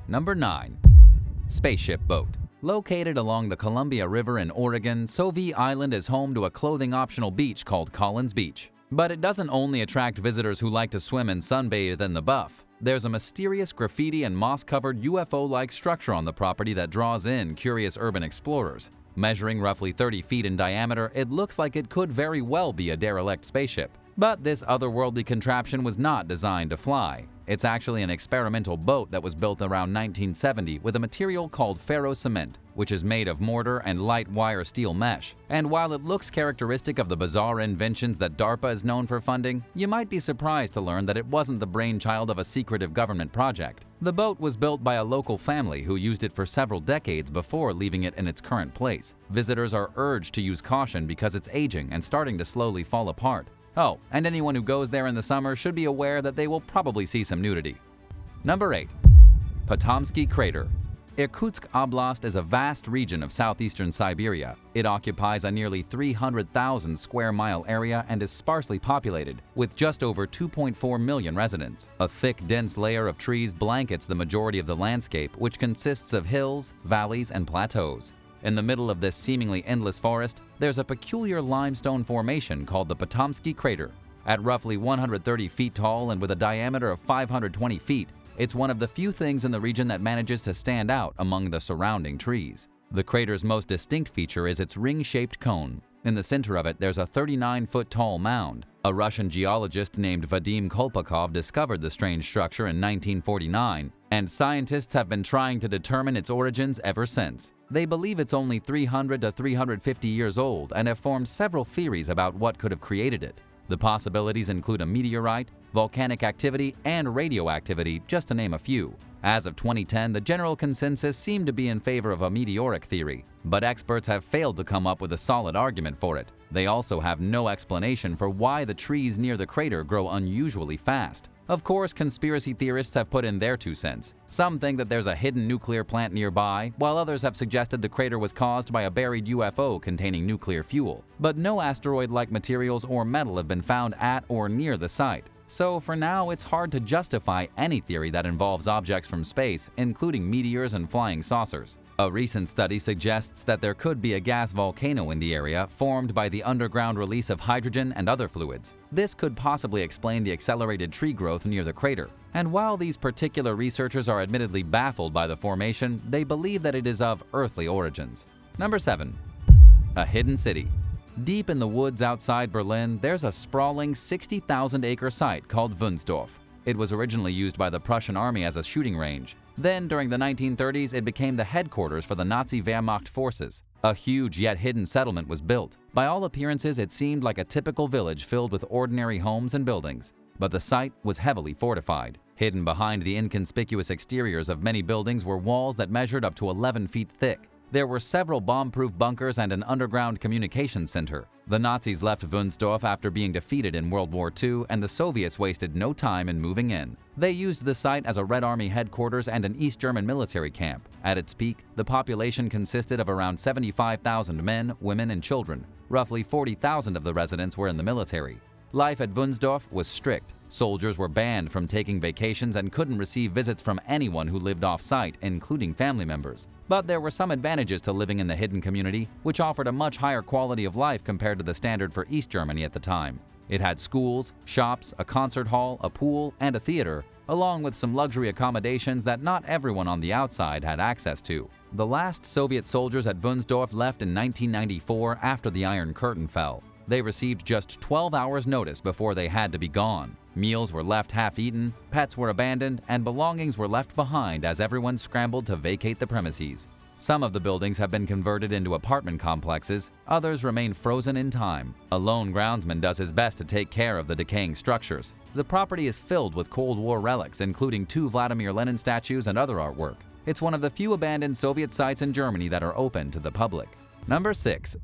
Number 9. Spaceship boat. Located along the Columbia River in Oregon, Sauvie Island is home to a clothing-optional beach called Collins Beach. But it doesn't only attract visitors who like to swim and sunbathe in the buff. There's a mysterious graffiti and moss-covered UFO-like structure on the property that draws in curious urban explorers. Measuring roughly 30 feet in diameter, it looks like it could very well be a derelict spaceship. But this otherworldly contraption was not designed to fly. It's actually an experimental boat that was built around 1970 with a material called ferro-cement, which is made of mortar and light wire steel mesh. And while it looks characteristic of the bizarre inventions that DARPA is known for funding, you might be surprised to learn that it wasn't the brainchild of a secretive government project. The boat was built by a local family who used it for several decades before leaving it in its current place. Visitors are urged to use caution because it's aging and starting to slowly fall apart. Oh, and anyone who goes there in the summer should be aware that they will probably see some nudity. Number 8. Potomsky Crater. Irkutsk Oblast is a vast region of southeastern Siberia. It occupies a nearly 300,000 square mile area and is sparsely populated, with just over 2.4 million residents. A thick, dense layer of trees blankets the majority of the landscape, which consists of hills, valleys, and plateaus. In the middle of this seemingly endless forest, there's a peculiar limestone formation called the Potomsky Crater. At roughly 130 feet tall and with a diameter of 520 feet, it's one of the few things in the region that manages to stand out among the surrounding trees. The crater's most distinct feature is its ring-shaped cone. In the center of it, there's a 39-foot-tall mound. A Russian geologist named Vadim Kolpakov discovered the strange structure in 1949, and scientists have been trying to determine its origins ever since. They believe it's only 300 to 350 years old and have formed several theories about what could have created it. The possibilities include a meteorite, volcanic activity, and radioactivity, just to name a few. As of 2010, the general consensus seemed to be in favor of a meteoric theory, but experts have failed to come up with a solid argument for it. They also have no explanation for why the trees near the crater grow unusually fast. Of course, conspiracy theorists have put in their 2 cents. Some think that there's a hidden nuclear plant nearby, while others have suggested the crater was caused by a buried UFO containing nuclear fuel. But no asteroid-like materials or metal have been found at or near the site. So for now, it's hard to justify any theory that involves objects from space, including meteors and flying saucers. A recent study suggests that there could be a gas volcano in the area formed by the underground release of hydrogen and other fluids. This could possibly explain the accelerated tree growth near the crater. And while these particular researchers are admittedly baffled by the formation, they believe that it is of earthly origins. Number 7. A hidden city. Deep in the woods outside Berlin, there's a sprawling 60,000-acre site called Wunsdorf. It was originally used by the Prussian army as a shooting range. Then, during the 1930s, it became the headquarters for the Nazi Wehrmacht forces. A huge yet hidden settlement was built. By all appearances, it seemed like a typical village filled with ordinary homes and buildings. But the site was heavily fortified. Hidden behind the inconspicuous exteriors of many buildings were walls that measured up to 11 feet thick. There were several bomb-proof bunkers and an underground communications center. The Nazis left Wunsdorf after being defeated in World War II, and the Soviets wasted no time in moving in. They used the site as a Red Army headquarters and an East German military camp. At its peak, the population consisted of around 75,000 men, women, and children. Roughly 40,000 of the residents were in the military. Life at Wunsdorf was strict. Soldiers were banned from taking vacations and couldn't receive visits from anyone who lived off-site, including family members. But there were some advantages to living in the hidden community, which offered a much higher quality of life compared to the standard for East Germany at the time. It had schools, shops, a concert hall, a pool, and a theater, along with some luxury accommodations that not everyone on the outside had access to. The last Soviet soldiers at Wunsdorf left in 1994 after the Iron Curtain fell. They received just 12 hours notice before they had to be gone. Meals were left half-eaten, pets were abandoned, and belongings were left behind as everyone scrambled to vacate the premises. Some of the buildings have been converted into apartment complexes, others remain frozen in time. A lone groundsman does his best to take care of the decaying structures. The property is filled with Cold War relics, including 2 Vladimir Lenin statues and other artwork. It's one of the few abandoned Soviet sites in Germany that are open to the public. Number 6.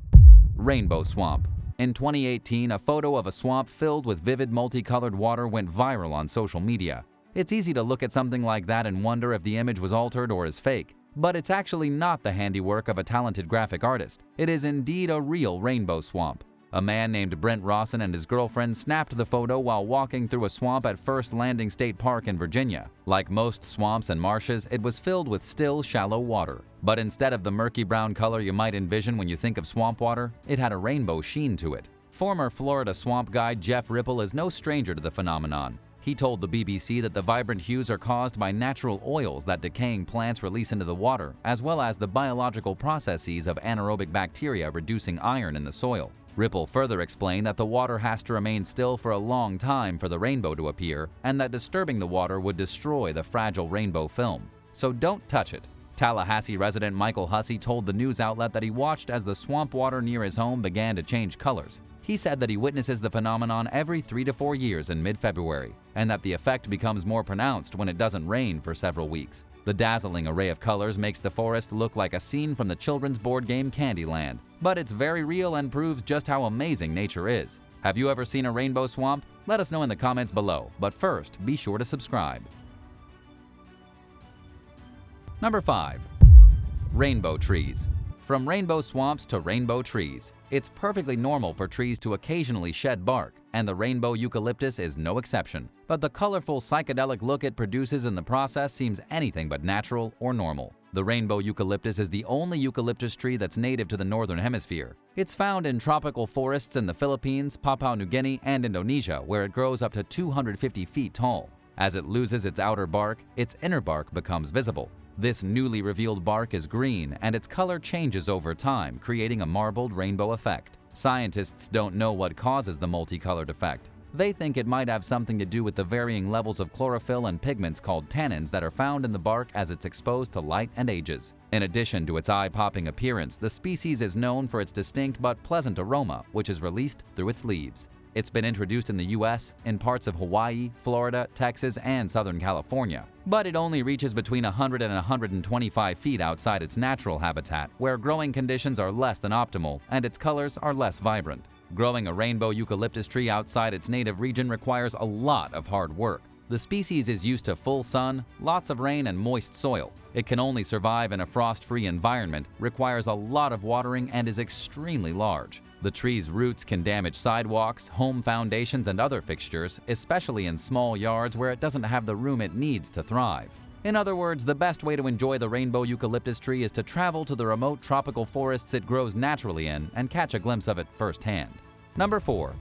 Rainbow Swamp. In 2018, a photo of a swamp filled with vivid multicolored water went viral on social media. It's easy to look at something like that and wonder if the image was altered or is fake. But it's actually not the handiwork of a talented graphic artist. It is indeed a real rainbow swamp. A man named Brent Rawson and his girlfriend snapped the photo while walking through a swamp at First Landing State Park in Virginia. Like most swamps and marshes, it was filled with still, shallow water. But instead of the murky brown color you might envision when you think of swamp water, it had a rainbow sheen to it. Former Florida swamp guide Jeff Ripple is no stranger to the phenomenon. He told the BBC that the vibrant hues are caused by natural oils that decaying plants release into the water, as well as the biological processes of anaerobic bacteria reducing iron in the soil. Ripple further explained that the water has to remain still for a long time for the rainbow to appear, and that disturbing the water would destroy the fragile rainbow film. So don't touch it. Tallahassee resident Michael Hussey told the news outlet that he watched as the swamp water near his home began to change colors. He said that he witnesses the phenomenon every 3 to 4 years in mid-February, and that the effect becomes more pronounced when it doesn't rain for several weeks. The dazzling array of colors makes the forest look like a scene from the children's board game Candyland, but it's very real and proves just how amazing nature is. Have you ever seen a rainbow swamp? Let us know in the comments below, but first, be sure to subscribe. Number 5. Rainbow trees. From rainbow swamps to rainbow trees, it's perfectly normal for trees to occasionally shed bark, and the rainbow eucalyptus is no exception. But the colorful psychedelic look it produces in the process seems anything but natural or normal. The rainbow eucalyptus is the only eucalyptus tree that's native to the northern hemisphere. It's found in tropical forests in the Philippines, Papua New Guinea, and Indonesia, where it grows up to 250 feet tall. As it loses its outer bark, its inner bark becomes visible. This newly revealed bark is green, and its color changes over time, creating a marbled rainbow effect. Scientists don't know what causes the multicolored effect. They think it might have something to do with the varying levels of chlorophyll and pigments called tannins that are found in the bark as it's exposed to light and ages. In addition to its eye-popping appearance, the species is known for its distinct but pleasant aroma, which is released through its leaves. It's been introduced in the U.S., in parts of Hawaii, Florida, Texas, and Southern California. But it only reaches between 100 and 125 feet outside its natural habitat, where growing conditions are less than optimal and its colors are less vibrant. Growing a rainbow eucalyptus tree outside its native region requires a lot of hard work. The species is used to full sun, lots of rain, and moist soil. It can only survive in a frost-free environment, requires a lot of watering, and is extremely large. The tree's roots can damage sidewalks, home foundations, and other fixtures, especially in small yards where it doesn't have the room it needs to thrive. In other words, the best way to enjoy the rainbow eucalyptus tree is to travel to the remote tropical forests it grows naturally in and catch a glimpse of it firsthand. Number 4.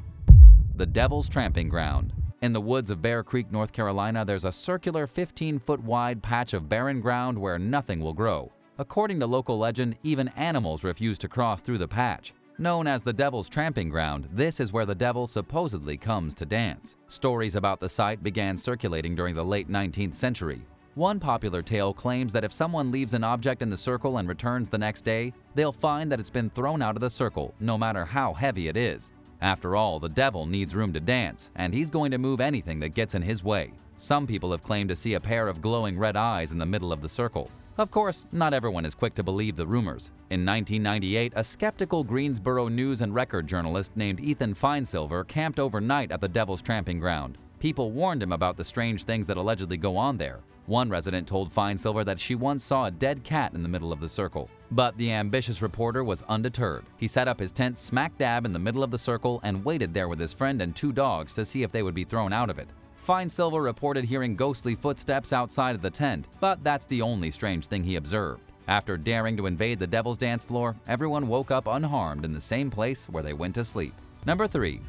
The Devil's Tramping Ground. In the woods of Bear Creek, North Carolina, there's a circular 15-foot wide patch of barren ground where nothing will grow. According to local legend, even animals refuse to cross through the patch. Known as the Devil's Tramping Ground, this is where the devil supposedly comes to dance. Stories about the site began circulating during the late 19th century. One popular tale claims that if someone leaves an object in the circle and returns the next day, they'll find that it's been thrown out of the circle, no matter how heavy it is. After all, the devil needs room to dance, and he's going to move anything that gets in his way. Some people have claimed to see a pair of glowing red eyes in the middle of the circle. Of course, not everyone is quick to believe the rumors. In 1998, a skeptical Greensboro News and Record journalist named Ethan Finesilver camped overnight at the Devil's Tramping Ground. People warned him about the strange things that allegedly go on there. One resident told Finesilver that she once saw a dead cat in the middle of the circle. But the ambitious reporter was undeterred. He set up his tent smack dab in the middle of the circle and waited there with his friend and 2 dogs to see if they would be thrown out of it. Finesilver reported hearing ghostly footsteps outside of the tent, but that's the only strange thing he observed. After daring to invade the Devil's Dance floor, everyone woke up unharmed in the same place where they went to sleep. Number 3.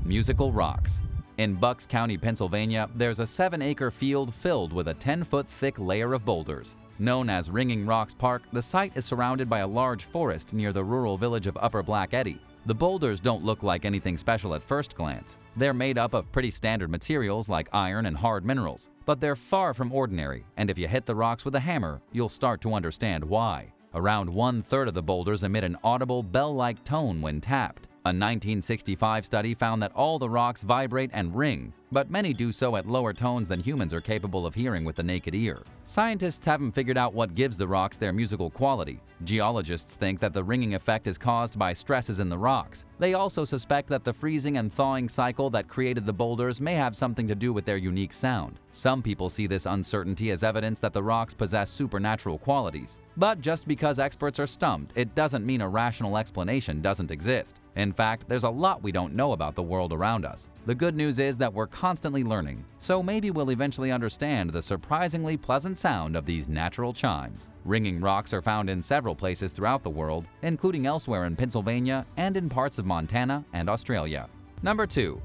Musical Rocks. In Bucks County, Pennsylvania, there's a 7-acre field filled with a 10-foot thick layer of boulders. Known as Ringing Rocks Park, the site is surrounded by a large forest near the rural village of Upper Black Eddy. The boulders don't look like anything special at first glance. They're made up of pretty standard materials like iron and hard minerals, but they're far from ordinary, and if you hit the rocks with a hammer, you'll start to understand why. Around 1/3 of the boulders emit an audible bell-like tone when tapped. A 1965 study found that all the rocks vibrate and ring, but many do so at lower tones than humans are capable of hearing with the naked ear. Scientists haven't figured out what gives the rocks their musical quality. Geologists think that the ringing effect is caused by stresses in the rocks. They also suspect that the freezing and thawing cycle that created the boulders may have something to do with their unique sound. Some people see this uncertainty as evidence that the rocks possess supernatural qualities. But just because experts are stumped, it doesn't mean a rational explanation doesn't exist. In fact, there's a lot we don't know about the world around us. The good news is that we're constantly learning, so maybe we'll eventually understand the surprisingly pleasant sound of these natural chimes. Ringing rocks are found in several places throughout the world, including elsewhere in Pennsylvania and in parts of Montana and Australia. Number 2.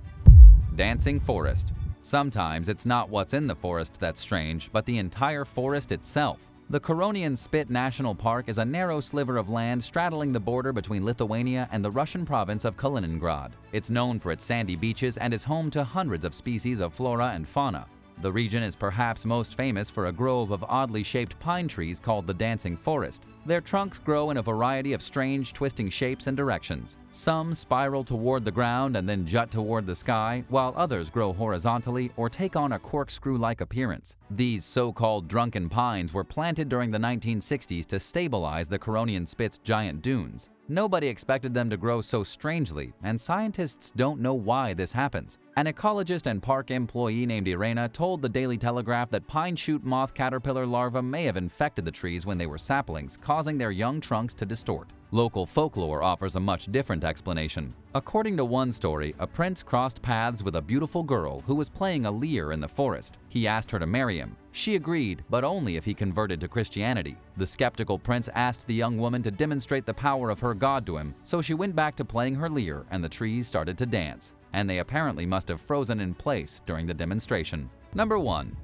Dancing forest. Sometimes it's not what's in the forest that's strange, but the entire forest itself. The Curonian Spit National Park is a narrow sliver of land straddling the border between Lithuania and the Russian province of Kaliningrad. It's known for its sandy beaches and is home to hundreds of species of flora and fauna. The region is perhaps most famous for a grove of oddly shaped pine trees called the Dancing Forest. Their trunks grow in a variety of strange, twisting shapes and directions. Some spiral toward the ground and then jut toward the sky, while others grow horizontally or take on a corkscrew-like appearance. These so-called drunken pines were planted during the 1960s to stabilize the Curonian Spit's giant dunes. Nobody expected them to grow so strangely, and scientists don't know why this happens. An ecologist and park employee named Irena told the Daily Telegraph that pine shoot moth caterpillar larvae may have infected the trees when they were saplings, causing their young trunks to distort. Local folklore offers a much different explanation. According to one story, a prince crossed paths with a beautiful girl who was playing a lyre in the forest. He asked her to marry him. She agreed, but only if he converted to Christianity. The skeptical prince asked the young woman to demonstrate the power of her god to him, so she went back to playing her lyre and the trees started to dance. And they apparently must have frozen in place during the demonstration. Number 1.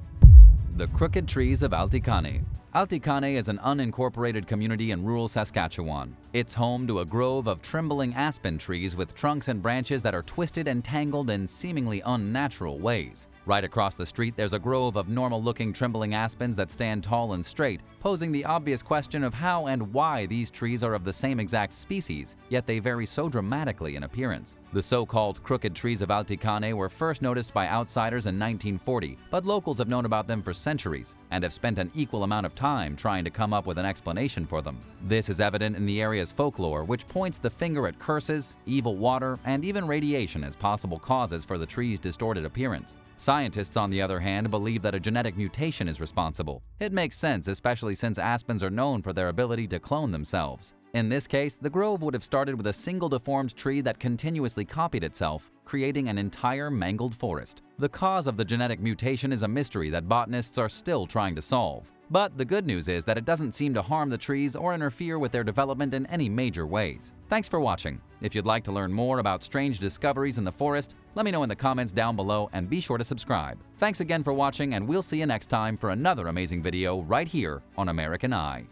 The Crooked Trees of Altikane. Altikane is an unincorporated community in rural Saskatchewan. It's home to a grove of trembling aspen trees with trunks and branches that are twisted and tangled in seemingly unnatural ways. Right across the street, there's a grove of normal-looking trembling aspens that stand tall and straight, posing the obvious question of how and why these trees are of the same exact species, yet they vary so dramatically in appearance. The so-called crooked trees of Altikane were first noticed by outsiders in 1940, but locals have known about them for centuries and have spent an equal amount of time trying to come up with an explanation for them. This is evident in the area's folklore, which points the finger at curses, evil water, and even radiation as possible causes for the tree's distorted appearance. Scientists, on the other hand, believe that a genetic mutation is responsible. It makes sense, especially since aspens are known for their ability to clone themselves. In this case, the grove would have started with a single deformed tree that continuously copied itself, creating an entire mangled forest. The cause of the genetic mutation is a mystery that botanists are still trying to solve. But the good news is that it doesn't seem to harm the trees or interfere with their development in any major ways. Thanks for watching. If you'd like to learn more about strange discoveries in the forest, let me know in the comments down below and be sure to subscribe. Thanks again for watching, and we'll see you next time for another amazing video right here on American Eye.